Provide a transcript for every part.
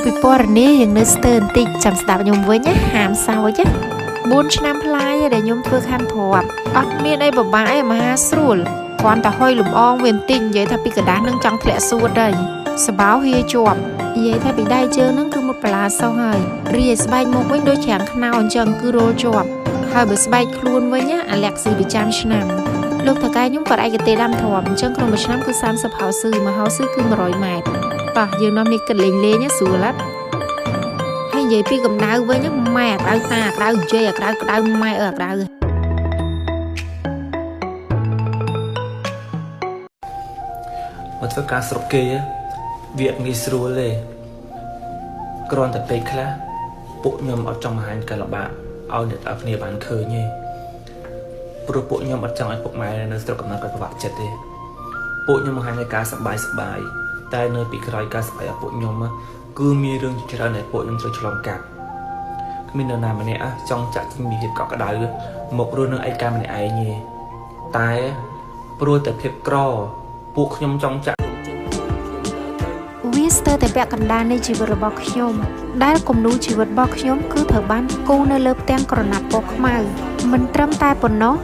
ពីពណ៌នេះយ៉ាងនៅស្ទើរបន្តិចចាំស្ដាប់ខ្ញុំវិញណាហាមសោចណា4 ឆ្នាំផ្លាយដែលខ្ញុំធ្វើខាងទ្របអត់មានអីបបាក់អីមហាស្រួលគ្រាន់តែហុយលំអងវាបន្តិចនិយាយថាពីកដាស់នឹងចង់ធ្លាក់សួតហើយសបោហៀជាប់និយាយថាពីដៃជើងនឹងគឺមុតបលាសោះហើយរីឯស្បែកមុខវិញដូចច្រាំងខ្នោអញ្ចឹងគឺរលជាប់ហើយបើស្បែកខ្លួនវិញណាអាឡែកស៊ីប្រចាំឆ្នាំលោកតកែខ្ញុំក៏ឯកទេសដាំទ្របអញ្ចឹងក្នុងមួយឆ្នាំគឺ30ហៅស៊ឺ1ហៅស៊ឺគឺ100ម៉ែត្រតោះយើងនាំនេះគិតលេងស្រួលឡាត់ហើយនិយាយពីកម្ដៅវិញម៉ែក្ដៅតាក្ដៅនិយាយក្ដៅម៉ែក្ដៅមកធ្វើការស្រុកគេវាងាយស្រួលទេគ្រាន់តែពេលខ្លះពួកខ្ញុំអត់ចង់បង្ហាញការលំបាកឲ្យអ្នកទាំងគ្នាបានឃើញទេព្រោះពួកខ្ញុំអត់ចង់ឲ្យពុកម៉ែនៅស្រុកកំណើតគាត់ពិបាកចិត្តទេពួកខ្ញុំបង្ហាញឲ្យការសប្បាយតែនៅពីក្រោយការសប្បាយរបស់ពួកខ្ញុំគឺមានរឿងច្រើនដែលពួកខ្ញុំត្រូវឆ្លងកាត់គ្មាននរណាម្នាក់ចង់ចាក់ជីវិតកក់ក្ដៅមករស់នៅឯកាម្នាក់ឯងទេតែព្រោះតែភាពក្រពួកខ្ញុំចង់ចាក់វាស្ទើរតែពាក់កណ្ដាលនៃជីវិតរបស់ខ្ញុំដែលគំនូរជីវិតរបស់ខ្ញុំគឺត្រូវបានគូរនៅលើផ្ទាំងក្រណាត់ពណ៌ខ្មៅមិនត្រឹមតែប៉ុណ្ណោះ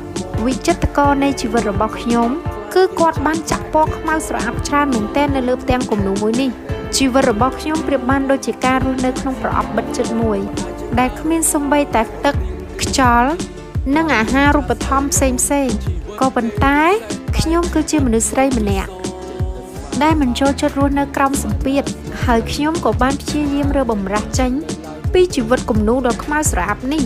វិចិត្រករនៃជីវិតរបស់ខ្ញុំគឺគាត់បានចាក់ពណ៌ខ្មៅស្រអាប់ច្រើនមែនទែននៅលើផ្ទាំងគំនូរមួយនេះជីវិតរបស់ខ្ញុំប្រៀបបានដូចជាការរស់នៅក្នុងប្រអប់បិទជិតមួយដែលគ្មានសូម្បីតែទឹកខ្យល់និងអាហាររូបត្ថម្ភផ្សេងក៏ប៉ុន្តែខ្ញុំគឺជាមនុស្សស្រីម្នាក់ដែលមិនចូលចិត្តរស់នៅក្រោមសម្ពាធហើយខ្ញុំក៏បានព្យាយាមរើបំរាស់ចេញពីជីវិតគំនូរដ៏ខ្មៅស្រអាប់នេះ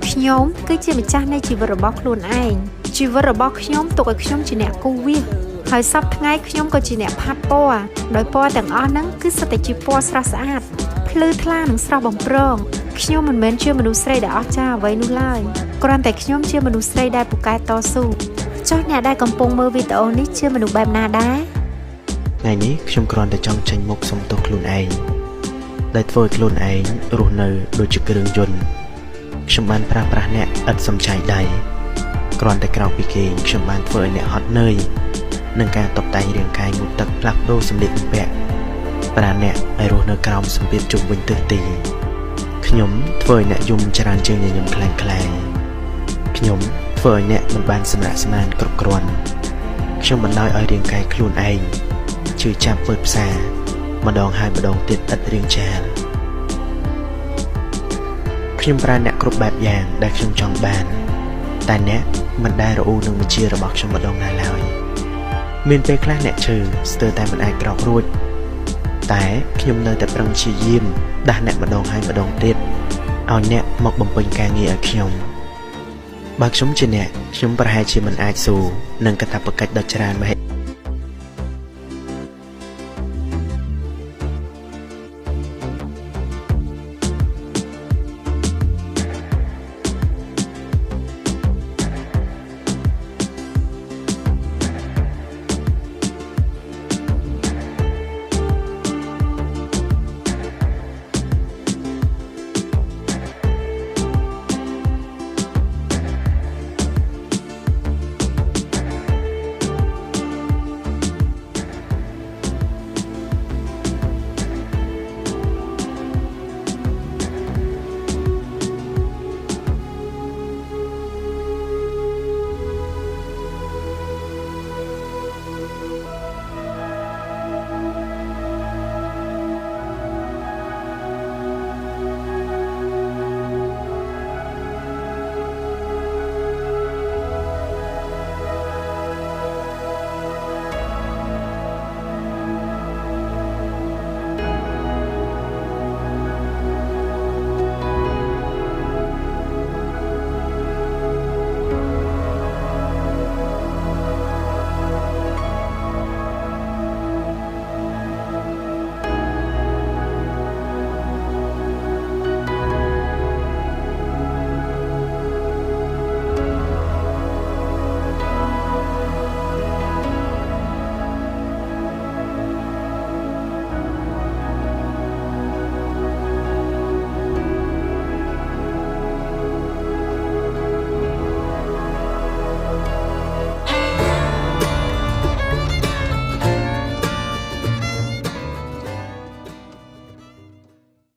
ខ្ញុំគឺជាម្ចាស់នៃជីវិតរបស់ខ្លួនឯងជីវិតរបស់ខ្ញុំទុកឲ្យខ្ញុំជាអ្នកគូវាសហើយសប្តាហ៍ថ្ងៃខ្ញុំក៏ជាអ្នកផាត់ពណ៌ដោយពណ៌ទាំងអស់ហ្នឹងគឺសុទ្ធតែជាពណ៌ស្រស់ស្អាតភ្លឺថ្លានិងស្រស់បំព្រងខ្ញុំមិនមែនជាមនុស្សស្រីដែលអស្ចារ្យអ្វីនោះឡើយគ្រាន់តែខ្ញុំជាមនុស្សស្រីដែលពូកែតស៊ូចុះអ្នកដែលកំពុងមើលវីដេអូនេះជាមនុស្សបែបណាដែរថ្ងៃនេះខ្ញុំគ្រាន់តែចង់ចេញមុខសុំទោសខ្លួនឯងដែលធ្វើឲ្យខ្លួនឯងរស់នៅដូចជាគ្រឿងយន្តខ្ញុំបានប្រាស្រ័យអ្នកឥតសំចៃដៃគ្រាន់តែក្រោកពីគេងខ្ញុំបានធ្វើឲ្យអ្នកហត់នឿយនឹងការតុបតែងរាងកាយងូតទឹកផ្លាស់ប្ដូរសម្លៀកបំពាក់ប្រាអ្នកឲ្យរស់នៅក្រោមសម្ពាធជុំវិញទិសទីខ្ញុំធ្វើឲ្យអ្នកយំច្រើនជាងញញឹមខ្លាំងខ្ញុំធ្វើឲ្យអ្នកមិនបានសម្រាកស្មានគ្រប់គ្រាន់ខ្ញុំបណ្ដោយឲ្យរាងកាយខ្លួនឯងជឿចាប់ពើផ្សារម្ដងហើយម្ដងទៀតឥតរៀងចាលខ្ញុំប្រើអ្នកគ្រប់បែបយ៉ាងដែលខ្ញុំចង់បានតែអ្នកមិនដែលរអ៊ូនឹងបញ្ជារបស់ខ្ញុំម្ដងណាឡើយមានពេលខ្លះអ្នកឈឺស្ទើរតែមិនអាចក្រោករួចតែខ្ញុំនៅតែប្រឹងព្យាយាមដាស់អ្នកម្ដងហើយម្ដងទៀតឲ្យអ្នកមកបំពេញការងារឲ្យខ្ញុំបើខ្ញុំជាអ្នកខ្ញុំប្រហែលជាមិនអាចស៊ូនឹងកាតព្វកិច្ចដ៏ច្រើនមហិច្ឆតា